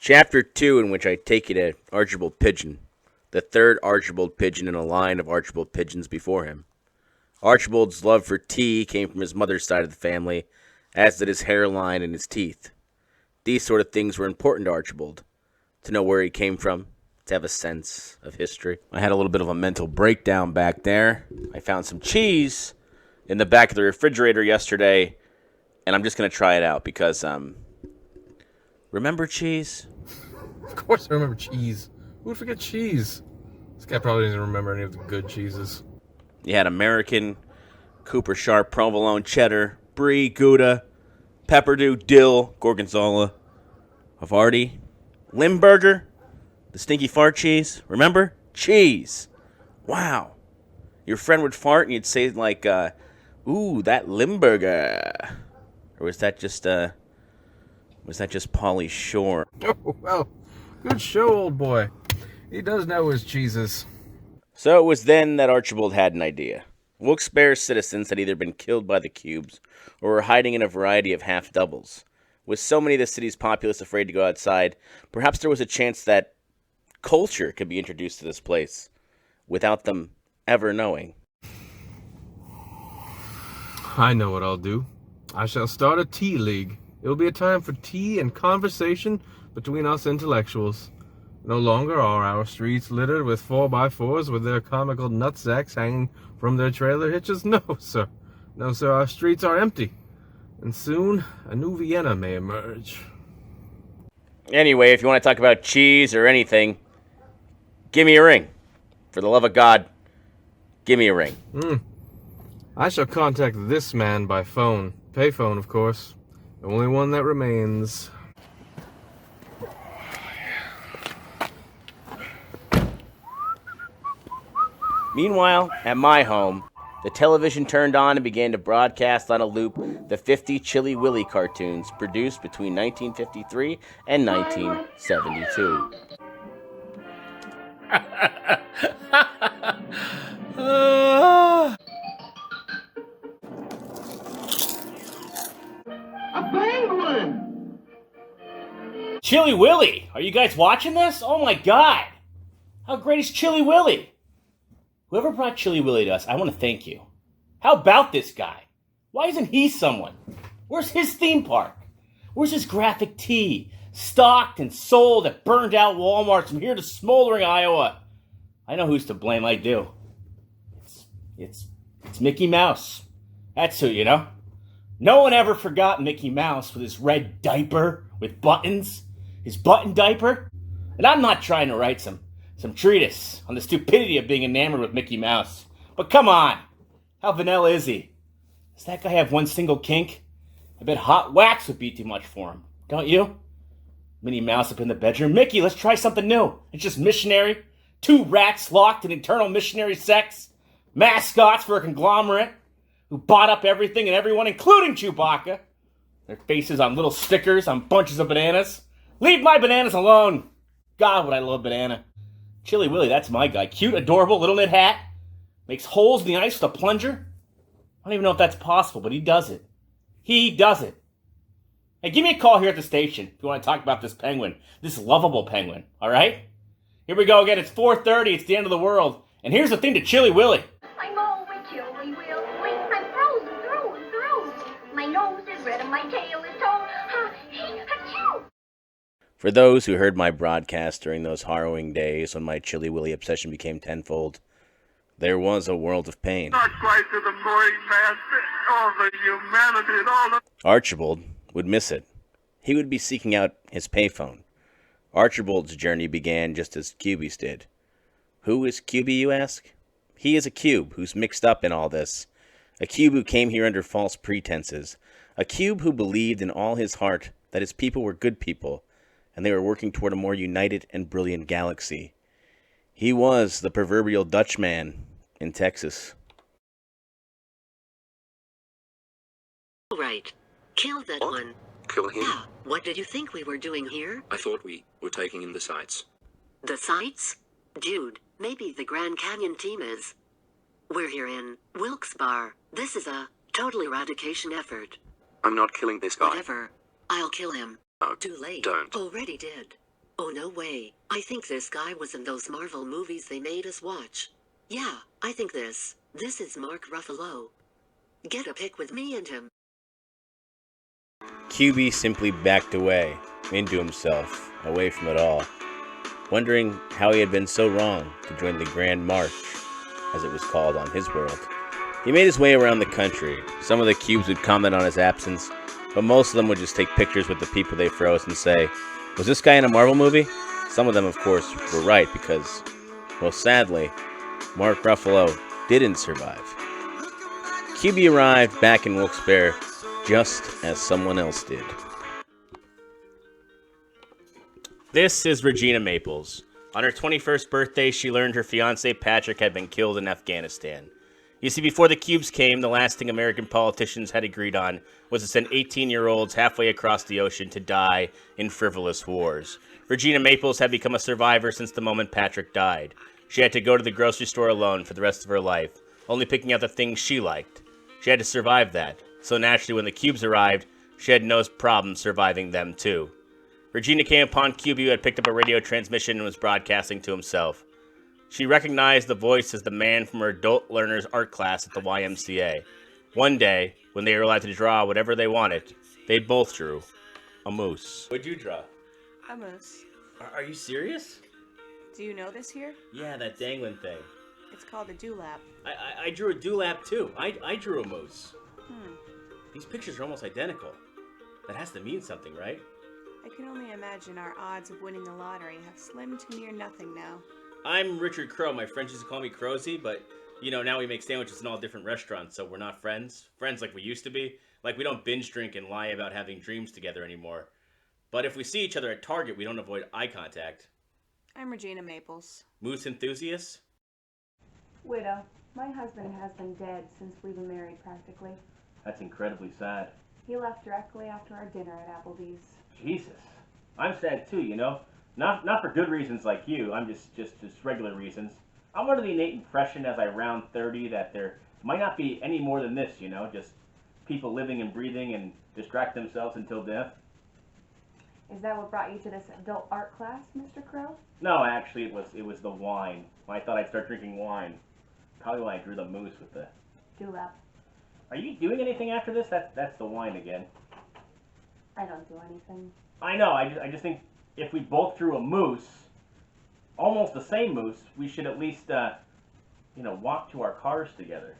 Chapter 2, in which I take you to Archibald Pidgeon, the third Archibald Pidgeon in a line of Archibald Pidgeons before him. Archibald's love for tea came from his mother's side of the family, as did his hairline and his teeth. These sort of things were important to Archibald, to know where he came from, to have a sense of history. I had a little bit of a mental breakdown back there. I found some cheese in the back of the refrigerator yesterday, and I'm just going to try it out because, remember cheese? Of course I remember cheese. Who would forget cheese? This guy probably doesn't remember any of the good cheeses. You had American, Cooper Sharp, provolone, cheddar, brie, Gouda, pepperdew, dill, gorgonzola, Havarti, Limburger, the stinky fart cheese. Remember? Cheese. Wow. Your friend would fart and you'd say like, ooh, that Limburger. Or was that just Pauly Shore? Oh, well, good show, old boy. He does know his cheeses. So it was then that Archibald had an idea. Wilkes-Barre citizens had either been killed by the Cubes or were hiding in a variety of half-doubles. With so many of the city's populace afraid to go outside, perhaps there was a chance that culture could be introduced to this place without them ever knowing. I know what I'll do. I shall start a tea league. It will be a time for tea and conversation between us intellectuals. No longer are our streets littered with 4x4s with their comical nutsacks hanging from their trailer hitches. No, sir. No, sir, our streets are empty. And soon, a new Vienna may emerge. Anyway, if you want to talk about cheese or anything, give me a ring. For the love of God, give me a ring. I shall contact this man by phone. Payphone, of course. The only one that remains. Meanwhile, at my home, the television turned on and began to broadcast on a loop the 50 Chilly Willy cartoons produced between 1953 and 1972. A penguin! Chilly Willy! Are you guys watching this? Oh my god! How great is Chilly Willy? Whoever brought Chilly Willy to us, I want to thank you. How about this guy? Why isn't he someone? Where's his theme park? Where's his graphic tee? Stocked and sold at burned out Walmarts from here to smoldering Iowa. I know who's to blame, I do. It's Mickey Mouse. That's who, you know. No one ever forgot Mickey Mouse with his red diaper with buttons. His button diaper. And I'm not trying to write some treatise on the stupidity of being enamored with Mickey Mouse. But come on, how vanilla is he? Does that guy have one single kink? I bet hot wax would be too much for him, don't you? Minnie Mouse up in the bedroom. Mickey, let's try something new. It's just missionary. 2 rats locked in eternal missionary sex. Mascots for a conglomerate who bought up everything and everyone, including Chewbacca. Their faces on little stickers on bunches of bananas. Leave my bananas alone. God, would I love banana. Chilly Willy, that's my guy. Cute, adorable, little knit hat. Makes holes in the ice with a plunger. I don't even know if that's possible, but he does it. He does it. Hey, give me a call here at the station if you want to talk about this penguin. This lovable penguin, all right? Here we go again. It's 4:30. It's the end of the world. And here's the thing to Chilly Willy. I'm always Chilly Willy. I'm frozen through and through. My nose is red and my tail is tall. Ha-choo! For those who heard my broadcast during those harrowing days when my Chilly Willy obsession became tenfold, there was a world of pain. Not quite to the point, man. All the humanity and all the... Archibald would miss it. He would be seeking out his payphone. Archibald's journey began just as Cubey's did. Who is Cubey, you ask? He is a cube who's mixed up in all this. A cube who came here under false pretenses. A cube who believed in all his heart that his people were good people, and they were working toward a more united and brilliant galaxy. He was the proverbial Dutchman in Texas. All right. Kill that one. Kill him? Yeah. What did you think we were doing here? I thought we were taking in the sights. The sights? Dude, maybe the Grand Canyon team is. We're here in Wilkes-Barre. This is a total eradication effort. I'm not killing this guy. Whatever. I'll kill him. No, Too late. don't. Already did. Oh, no way. I think this guy was in those Marvel movies they made us watch. Yeah, I think this is Mark Ruffalo. Get a pic with me and him. Cubey simply backed away, into himself, away from it all, wondering how he had been so wrong to join the Grand March, as it was called on his world. He made his way around the country. Some of the cubes would comment on his absence, but most of them would just take pictures with the people they froze and say, "Was this guy in a Marvel movie?" Some of them, of course, were right because, well, sadly, Mark Ruffalo didn't survive. Cubey arrived back in Wilkes-Barre just as someone else did. This is Regina Maples. On her 21st birthday, she learned her fiancé Patrick had been killed in Afghanistan. You see, before the cubes came, the last thing American politicians had agreed on was to send 18-year-olds halfway across the ocean to die in frivolous wars. Regina Maples had become a survivor since the moment Patrick died. She had to go to the grocery store alone for the rest of her life, only picking out the things she liked. She had to survive that, so naturally when the cubes arrived, she had no problem surviving them too. Regina came upon Cubey, who had picked up a radio transmission and was broadcasting to himself. She recognized the voice as the man from her adult learners art class at the YMCA. One day, when they were allowed to draw whatever they wanted, they both drew a moose. What'd you draw? A moose. Are you serious? Do you know this here? Yeah, that dangling thing. It's called a dewlap. I drew a dewlap too. I drew a moose. Hmm. These pictures are almost identical. That has to mean something, right? I can only imagine our odds of winning the lottery have slimmed to near nothing now. I'm Richard Crow. My friends used to call me Crowsy, but, now we make sandwiches in all different restaurants, so we're not friends. Friends like we used to be. Like, we don't binge drink and lie about having dreams together anymore. But if we see each other at Target, we don't avoid eye contact. I'm Regina Maples. Moose enthusiast? Widow. My husband has been dead since we've been married, practically. That's incredibly sad. He left directly after our dinner at Applebee's. Jesus. I'm sad too, Not for good reasons like you. I'm just regular reasons. I'm under the innate impression as I round 30 that there might not be any more than this, just people living and breathing and distract themselves until death. Is that what brought you to this adult art class, Mr. Crow? No, actually, it was the wine. I thought I'd start drinking wine. Probably when I drew the moose with the Dewlap. Are you doing anything after this? That's the wine again. I don't do anything. I know. I just think if we both drew a moose, almost the same moose, we should at least walk to our cars together.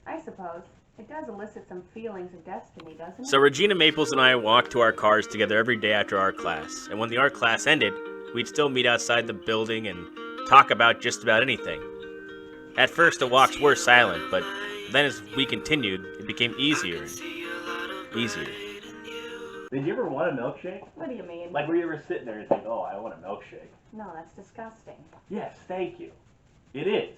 I suppose. It does elicit some feelings of destiny, doesn't it? So Regina Maples and I walked to our cars together every day after art class. And when the art class ended, we'd still meet outside the building and talk about just about anything. At first, the walks were silent, but then as we continued, it became easier and easier. Did you ever want a milkshake? What do you mean? Like, were you ever sitting there and think, oh, I want a milkshake? No, that's disgusting. Yes, thank you. It is.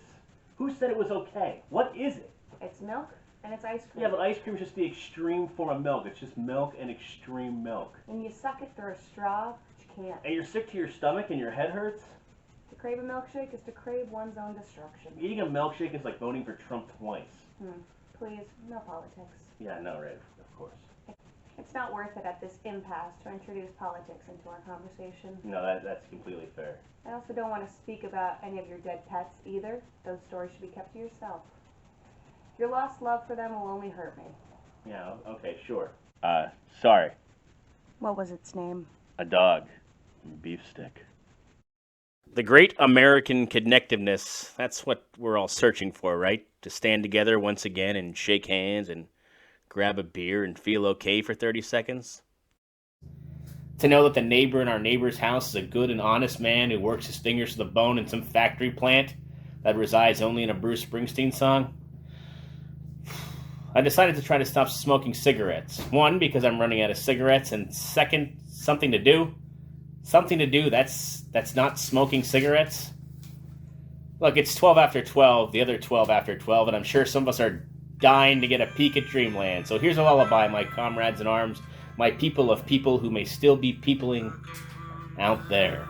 Who said it was okay? What is it? It's milk and it's ice cream. Yeah, but ice cream is just the extreme form of milk. It's just milk and extreme milk. And you suck it through a straw, but you can't. And you're sick to your stomach and your head hurts? To crave a milkshake is to crave one's own destruction. Eating a milkshake is like voting for Trump twice. Please, no politics. Yeah, no, right, of course. It's not worth it at this impasse to introduce politics into our conversation. No, that's completely fair. I also don't want to speak about any of your dead pets either. Those stories should be kept to yourself. Your lost love for them will only hurt me. Yeah, okay, sure. Sorry. What was its name? A dog. Beef stick. The great American connectiveness, that's what we're all searching for, right? To stand together once again and shake hands and grab a beer and feel okay for 30 seconds. To know that the neighbor in our neighbor's house is a good and honest man who works his fingers to the bone in some factory plant that resides only in a Bruce Springsteen song. I decided to try to stop smoking cigarettes. One, because I'm running out of cigarettes, and second, something to do. Something to do, that's not smoking cigarettes. Look, it's 12 after 12, the other 12 after 12, and I'm sure some of us are dying to get a peek at dreamland. So here's a lullaby, my comrades in arms, my people of people who may still be peopling out there.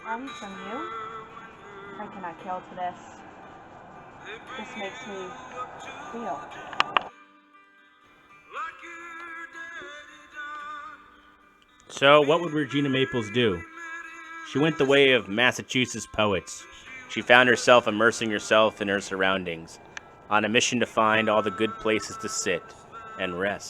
Come from you? I cannot kill to this. This makes me feel. So, what would Regina Maples do? She went the way of Massachusetts poets. She found herself immersing herself in her surroundings, on a mission to find all the good places to sit and rest.